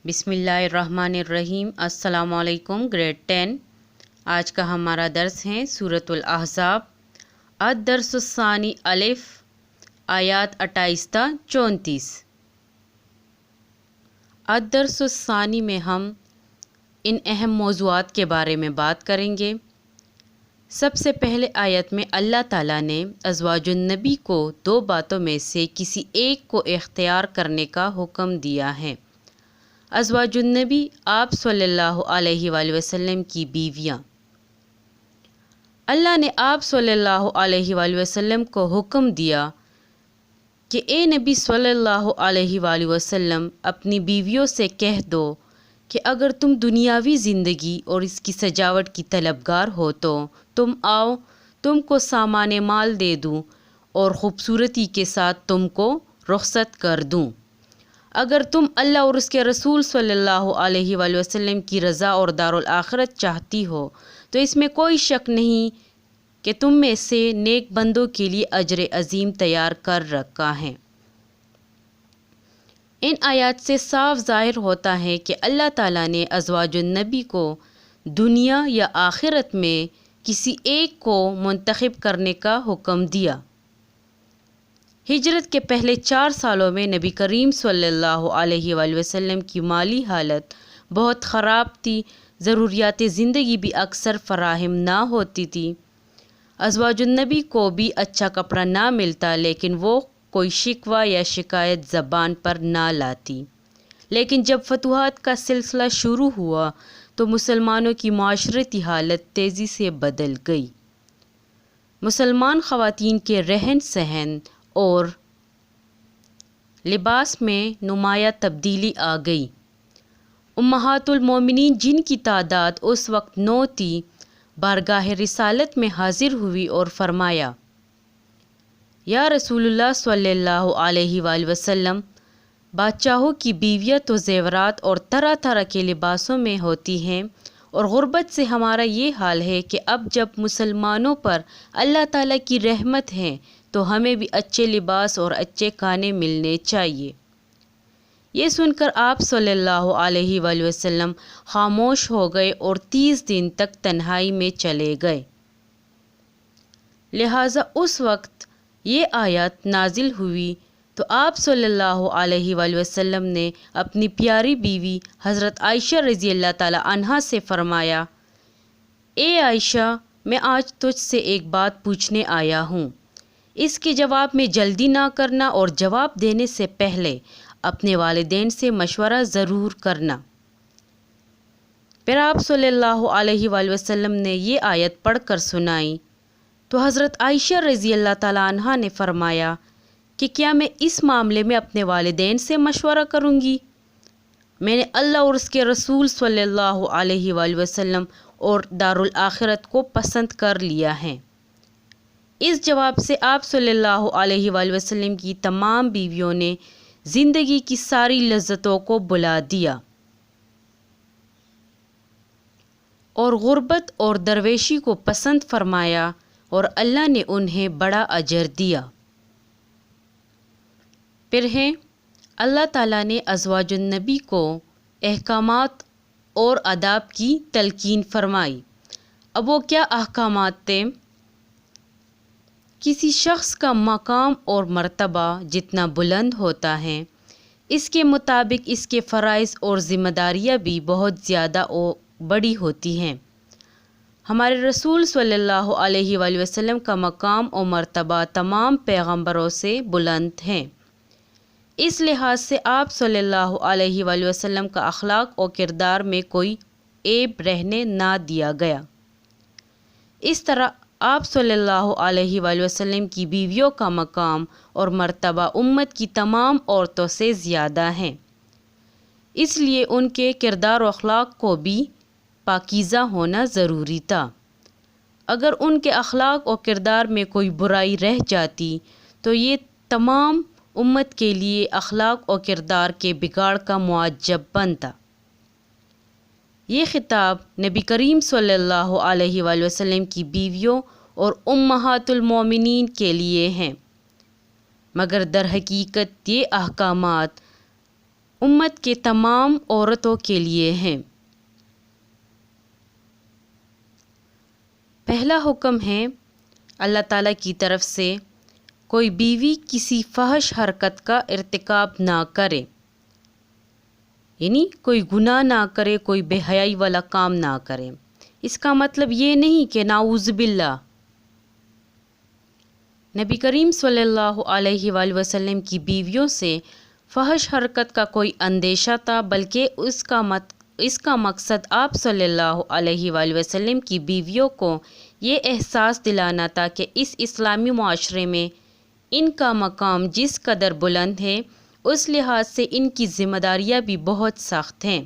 بسم اللہ الرحمن الرحیم۔ السلام علیکم۔ گریڈ 10 آج کا ہمارا درس ہے سورۃ الاحزاب۔ الدرس الثانی الف آیات 28 تا 34۔ الدرس الثانی میں ہم ان اہم موضوعات کے بارے میں بات کریں گے۔ سب سے پہلے آیت میں اللہ تعالیٰ نے ازواج النبی کو 2 باتوں میں سے کسی ایک کو اختیار کرنے کا حکم دیا ہے۔ ازواج النبی آپ صلی اللہ علیہ وآلہ وسلم کی بیویاں۔ اللہ نے آپ صلی اللہ علیہ وآلہ وسلم کو حکم دیا کہ اے نبی صلی اللہ علیہ وآلہ وسلم اپنی بیویوں سے کہہ دو کہ اگر تم دنیاوی زندگی اور اس کی سجاوٹ کی طلبگار ہو تو تم آؤ، تم کو سامان مال دے دوں اور خوبصورتی کے ساتھ تم کو رخصت کر دوں۔ اگر تم اللہ اور اس کے رسول صلی اللہ علیہ وآلہ وسلم کی رضا اور دارالآخرت چاہتی ہو تو اس میں کوئی شک نہیں کہ تم میں سے نیک بندوں کے لیے اجر عظیم تیار کر رکھا ہے۔ ان آیات سے صاف ظاہر ہوتا ہے کہ اللہ تعالیٰ نے ازواج النبی کو دنیا یا آخرت میں کسی ایک کو منتخب کرنے کا حکم دیا۔ ہجرت کے پہلے 4 سالوں میں نبی کریم صلی اللہ علیہ وآلہ وسلم کی مالی حالت بہت خراب تھی، ضروریات زندگی بھی اکثر فراہم نہ ہوتی تھی۔ ازواج النبی کو بھی اچھا کپڑا نہ ملتا، لیکن وہ کوئی شکوہ یا شکایت زبان پر نہ لاتی۔ لیکن جب فتوحات کا سلسلہ شروع ہوا تو مسلمانوں کی معاشرتی حالت تیزی سے بدل گئی۔ مسلمان خواتین کے رہن سہن اور لباس میں نمایاں تبدیلی آ گئی۔ امہات المومنین جن کی تعداد اس وقت 9 تھی، بارگاہ رسالت میں حاضر ہوئی اور فرمایا، یا رسول اللہ صلی اللہ علیہ وآلہ وسلم، بادشاہوں کی بیویاں تو زیورات اور طرح طرح کے لباسوں میں ہوتی ہیں، اور غربت سے ہمارا یہ حال ہے کہ اب جب مسلمانوں پر اللہ تعالیٰ کی رحمت ہے تو ہمیں بھی اچھے لباس اور اچھے کھانے ملنے چاہیے۔ یہ سن کر آپ صلی اللہ علیہ وآلہ وسلم خاموش ہو گئے اور 30 دن تک تنہائی میں چلے گئے۔ لہٰذا اس وقت یہ آیات نازل ہوئی تو آپ صلی اللہ علیہ وآلہ وسلم نے اپنی پیاری بیوی حضرت عائشہ رضی اللہ تعالی عنہا سے فرمایا، اے عائشہ، میں آج تجھ سے ایک بات پوچھنے آیا ہوں، اس کے جواب میں جلدی نہ کرنا اور جواب دینے سے پہلے اپنے والدین سے مشورہ ضرور کرنا۔ پھر آپ صلی اللہ علیہ وآلہ وسلم نے یہ آیت پڑھ کر سنائی تو حضرت عائشہ رضی اللہ تعالی عنہا نے فرمایا کہ کیا میں اس معاملے میں اپنے والدین سے مشورہ کروں گی؟ میں نے اللہ اور اس کے رسول صلی اللہ علیہ وآلہ وسلم اور دارالآخرت کو پسند کر لیا ہے۔ اس جواب سے آپ صلی اللہ علیہ وآلہ وسلم کی تمام بیویوں نے زندگی کی ساری لذتوں کو بلا دیا اور غربت اور درویشی کو پسند فرمایا، اور اللہ نے انہیں بڑا اجر دیا۔ پھر ہے اللہ تعالیٰ نے ازواج النبی کو احکامات اور آداب کی تلقین فرمائی۔ اب وہ کیا احکامات تھے؟ کسی شخص کا مقام اور مرتبہ جتنا بلند ہوتا ہے، اس کے مطابق اس کے فرائض اور ذمہ داریاں بھی بہت زیادہ بڑی ہوتی ہیں۔ ہمارے رسول صلی اللہ علیہ وآلہ وسلم کا مقام اور مرتبہ تمام پیغمبروں سے بلند ہیں۔ اس لحاظ سے آپ صلی اللہ علیہ وآلہ وسلم کا اخلاق اور کردار میں کوئی عیب رہنے نہ دیا گیا۔ اس طرح آپ صلی اللہ علیہ وآلہ وسلم کی بیویوں کا مقام اور مرتبہ امت کی تمام عورتوں سے زیادہ ہیں، اس لیے ان کے کردار و اخلاق کو بھی پاکیزہ ہونا ضروری تھا۔ اگر ان کے اخلاق اور کردار میں کوئی برائی رہ جاتی تو یہ تمام امت کے لیے اخلاق اور کردار کے بگاڑ کا موجب بنتا۔ یہ خطاب نبی کریم صلی اللہ علیہ وآلہ وسلم کی بیویوں اور امہات المومنین کے لیے ہیں، مگر در حقیقت یہ احکامات امت کے تمام عورتوں کے لیے ہیں۔ پہلا حکم ہے اللہ تعالیٰ کی طرف سے کوئی بیوی کسی فحش حرکت کا ارتکاب نہ کرے، یعنی کوئی گناہ نہ کرے، کوئی بے حیائی والا کام نہ کرے۔ اس کا مطلب یہ نہیں کہ نعوذ باللہ نبی کریم صلی اللہ علیہ وآلہ وسلم کی بیویوں سے فحش حرکت کا کوئی اندیشہ تھا، بلکہ اس کا مقصد آپ صلی اللہ علیہ وآلہ وسلم کی بیویوں کو یہ احساس دلانا تھا کہ اس اسلامی معاشرے میں ان کا مقام جس قدر بلند ہے، اس لحاظ سے ان کی ذمہ داریاں بھی بہت سخت ہیں،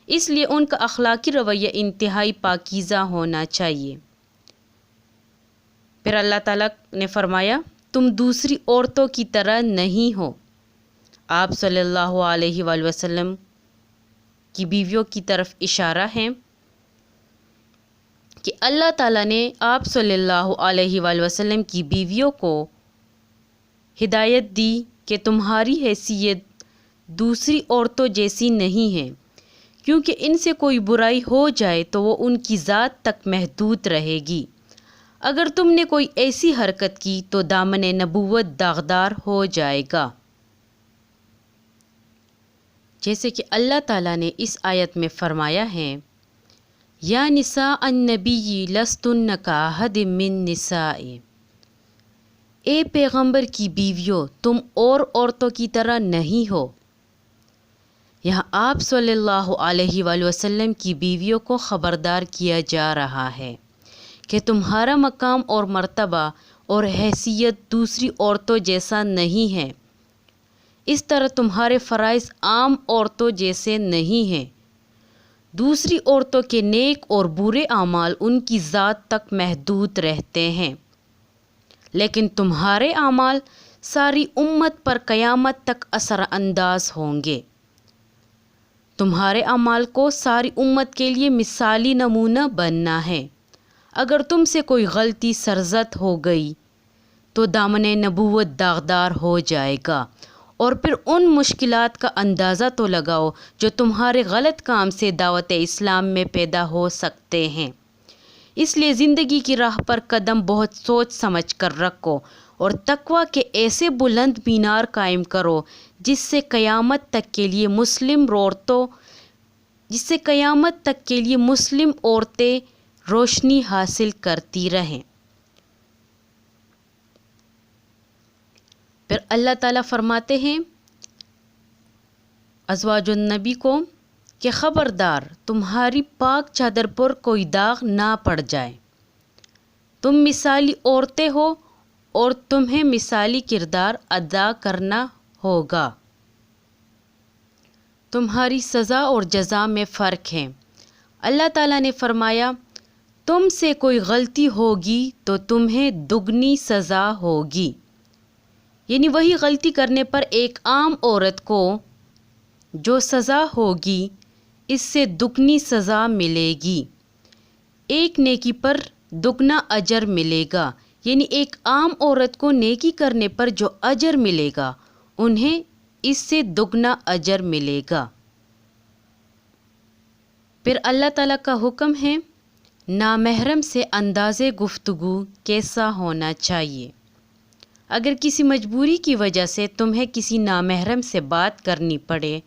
اس لیے ان کا اخلاقی رویہ انتہائی پاکیزہ ہونا چاہیے۔ پھر اللہ تعالیٰ نے فرمایا تم دوسری عورتوں کی طرح نہیں ہو۔ آپ صلی اللہ علیہ وآلہ وسلم کی بیویوں کی طرف اشارہ ہے کہ اللہ تعالیٰ نے آپ صلی اللہ علیہ وآلہ وسلم کی بیویوں کو ہدایت دی کہ تمہاری حیثیت دوسری عورتوں جیسی نہیں ہے، کیونکہ ان سے کوئی برائی ہو جائے تو وہ ان کی ذات تک محدود رہے گی۔ اگر تم نے کوئی ایسی حرکت کی تو دامن نبوت داغدار ہو جائے گا۔ جیسے کہ اللہ تعالیٰ نے اس آیت میں فرمایا ہے یا نساء النبی لستن کاحد من نساء، اے پیغمبر کی بیویوں تم اور عورتوں کی طرح نہیں ہو۔ یہاں آپ صلی اللہ علیہ وآلہ وسلم کی بیویوں کو خبردار کیا جا رہا ہے کہ تمہارا مقام اور مرتبہ اور حیثیت دوسری عورتوں جیسا نہیں ہے، اس طرح تمہارے فرائض عام عورتوں جیسے نہیں ہیں۔ دوسری عورتوں کے نیک اور برے اعمال ان کی ذات تک محدود رہتے ہیں، لیکن تمہارے اعمال ساری امت پر قیامت تک اثر انداز ہوں گے۔ تمہارے اعمال کو ساری امت کے لیے مثالی نمونہ بننا ہے۔ اگر تم سے کوئی غلطی سرزد ہو گئی تو دامن نبوت داغدار ہو جائے گا، اور پھر ان مشکلات کا اندازہ تو لگاؤ جو تمہارے غلط کام سے دعوت اسلام میں پیدا ہو سکتے ہیں۔ اس لیے زندگی کی راہ پر قدم بہت سوچ سمجھ کر رکھو اور تقویٰ کے ایسے بلند مینار قائم کرو جس سے قیامت تک کے لیے مسلم عورتیں روشنی حاصل کرتی رہیں۔ پھر اللہ تعالیٰ فرماتے ہیں ازواج النبی کو کہ خبردار تمہاری پاک چادر پر کوئی داغ نہ پڑ جائے، تم مثالی عورتیں ہو اور تمہیں مثالی کردار ادا کرنا ہوگا۔ تمہاری سزا اور جزا میں فرق ہے۔ اللہ تعالیٰ نے فرمایا تم سے کوئی غلطی ہوگی تو تمہیں دگنی سزا ہوگی، یعنی وہی غلطی کرنے پر ایک عام عورت کو جو سزا ہوگی اس سے دگنی سزا ملے گی، ایک نیکی پر دگنا اجر ملے گا، یعنی ایک عام عورت کو نیکی کرنے پر جو اجر ملے گا انہیں اس سے دگنا اجر ملے گا۔ پھر اللہ تعالیٰ کا حکم ہے نامحرم سے انداز گفتگو کیسا ہونا چاہیے۔ اگر کسی مجبوری کی وجہ سے تمہیں کسی نامحرم سے بات کرنی پڑے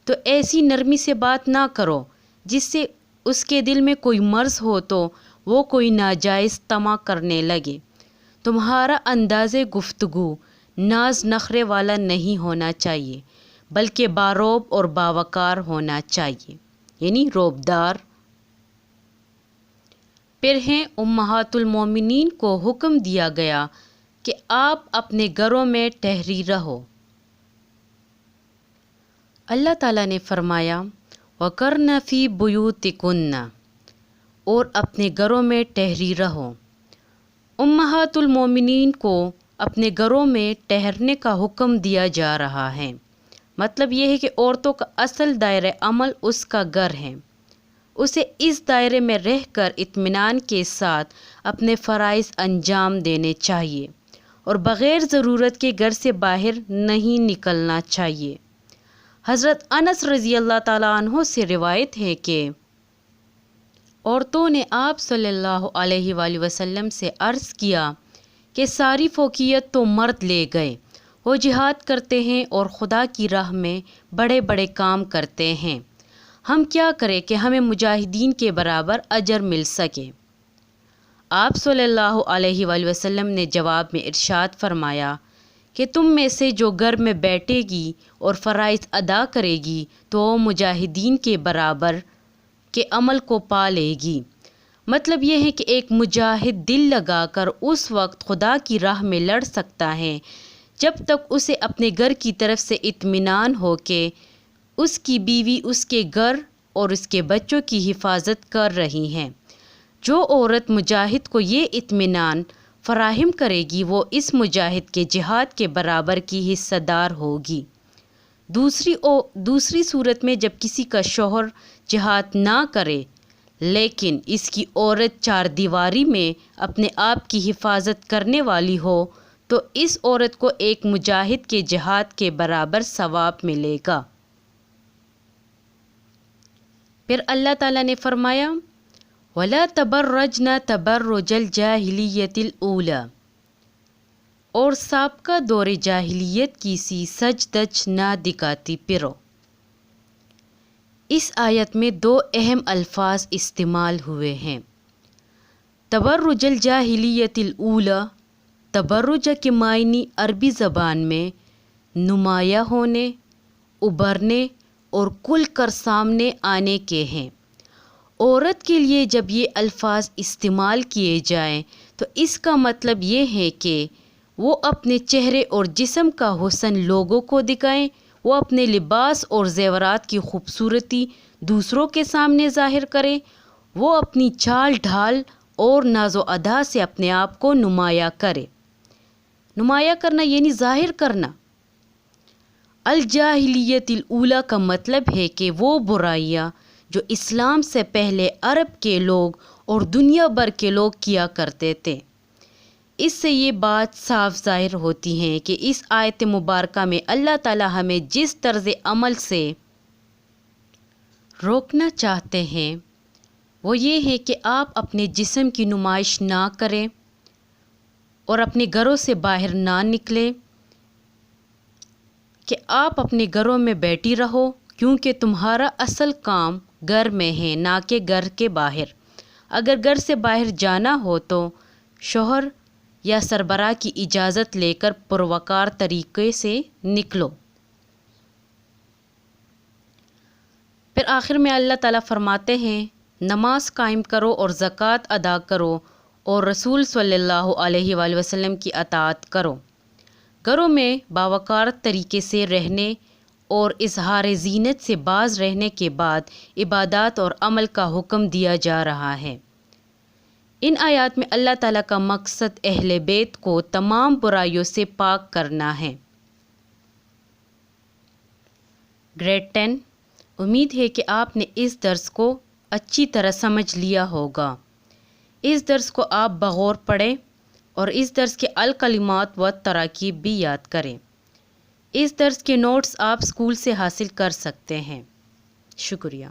تو ایسی نرمی سے بات نہ کرو جس سے اس کے دل میں کوئی مرض ہو تو وہ کوئی ناجائز طمع کرنے لگے۔ تمہارا انداز گفتگو ناز نخرے والا نہیں ہونا چاہیے، بلکہ باروب اور باوقار ہونا چاہیے، یعنی روبدار۔ پھر ہیں امہات المومنین کو حکم دیا گیا کہ آپ اپنے گھروں میں ٹھہری رہو۔ اللہ تعالیٰ نے فرمایا وَقَرْنَ فِي بُيُوتِكُنَّ، اور اپنے گھروں میں ٹھہری رہو۔ امہات المومنین کو اپنے گھروں میں ٹھہرنے کا حکم دیا جا رہا ہے، مطلب یہ ہے کہ عورتوں کا اصل دائرہ عمل اس کا گھر ہے، اسے اس دائرے میں رہ کر اطمینان کے ساتھ اپنے فرائض انجام دینے چاہیے اور بغیر ضرورت کے گھر سے باہر نہیں نکلنا چاہیے۔ حضرت انس رضی اللہ تعالیٰ عنہ سے روایت ہے کہ عورتوں نے آپ صلی اللہ علیہ وآلہ وسلم سے عرض کیا کہ ساری فوقیت تو مرد لے گئے، وہ جہاد کرتے ہیں اور خدا کی راہ میں بڑے بڑے کام کرتے ہیں، ہم کیا کریں کہ ہمیں مجاہدین کے برابر اجر مل سکے؟ آپ صلی اللہ علیہ وآلہ وسلم نے جواب میں ارشاد فرمایا کہ تم میں سے جو گھر میں بیٹھے گی اور فرائض ادا کرے گی تو وہ مجاہدین کے برابر کے عمل کو پا لے گی۔ مطلب یہ ہے کہ ایک مجاہد دل لگا کر اس وقت خدا کی راہ میں لڑ سکتا ہے جب تک اسے اپنے گھر کی طرف سے اطمینان ہو کہ اس کی بیوی اس کے گھر اور اس کے بچوں کی حفاظت کر رہی ہیں۔ جو عورت مجاہد کو یہ اطمینان فراہم کرے گی وہ اس مجاہد کے جہاد کے برابر کی حصہ دار ہوگی۔ دوسری صورت میں جب کسی کا شوہر جہاد نہ کرے لیکن اس کی عورت چار دیواری میں اپنے آپ کی حفاظت کرنے والی ہو تو اس عورت کو ایک مجاہد کے جہاد کے برابر ثواب ملے گا۔ پھر اللہ تعالیٰ نے فرمایا وَلَا تَبَرَّجْنَا تَبَرُّجَ الْجَاهِلِيَّةِ الْأُولَى، اور سابقہ دور جاہلیت کی سی سج دج نہ دکھاتی پھرو۔ اس آیت میں دو اہم الفاظ استعمال ہوئے ہیں۔ تبرج الجاہلیت الاولی، تبرج کے معنی عربی زبان میں نمایاں ہونے، ابھرنے اور کھل کر سامنے آنے کے ہیں۔ عورت کے لیے جب یہ الفاظ استعمال کیے جائیں تو اس کا مطلب یہ ہے کہ وہ اپنے چہرے اور جسم کا حسن لوگوں کو دکھائیں، وہ اپنے لباس اور زیورات کی خوبصورتی دوسروں کے سامنے ظاہر کریں، وہ اپنی چال ڈھال اور ناز و ادا سے اپنے آپ کو نمایاں کرے۔ نمایاں کرنا یعنی ظاہر کرنا۔ الجاہلیت الاولی کا مطلب ہے کہ وہ برائیاں جو اسلام سے پہلے عرب کے لوگ اور دنیا بھر کے لوگ کیا کرتے تھے۔ اس سے یہ بات صاف ظاہر ہوتی ہے کہ اس آیت مبارکہ میں اللہ تعالیٰ ہمیں جس طرز عمل سے روکنا چاہتے ہیں وہ یہ ہے کہ آپ اپنے جسم کی نمائش نہ کریں اور اپنے گھروں سے باہر نہ نکلیں، کہ آپ اپنے گھروں میں بیٹھی رہو کیونکہ تمہارا اصل کام گھر میں ہے نہ کہ گھر کے باہر۔ اگر گھر سے باہر جانا ہو تو شوہر یا سربراہ کی اجازت لے کر پروقار طریقے سے نکلو۔ پھر آخر میں اللہ تعالیٰ فرماتے ہیں نماز قائم کرو اور زکوٰۃ ادا کرو اور رسول صلی اللہ علیہ وآلہ وسلم کی اطاعت کرو۔ گھروں میں باوقار طریقے سے رہنے اور اظہار زینت سے باز رہنے کے بعد عبادات اور عمل کا حکم دیا جا رہا ہے۔ ان آیات میں اللہ تعالیٰ کا مقصد اہل بیت کو تمام برائیوں سے پاک کرنا ہے۔ گریڈ 10۔ امید ہے کہ آپ نے اس درس کو اچھی طرح سمجھ لیا ہوگا۔ اس درس کو آپ بغور پڑھیں اور اس درس کے الکلمات و تراکیب بھی یاد کریں۔ اس درس کے نوٹس آپ اسکول سے حاصل کر سکتے ہیں۔ شکریہ۔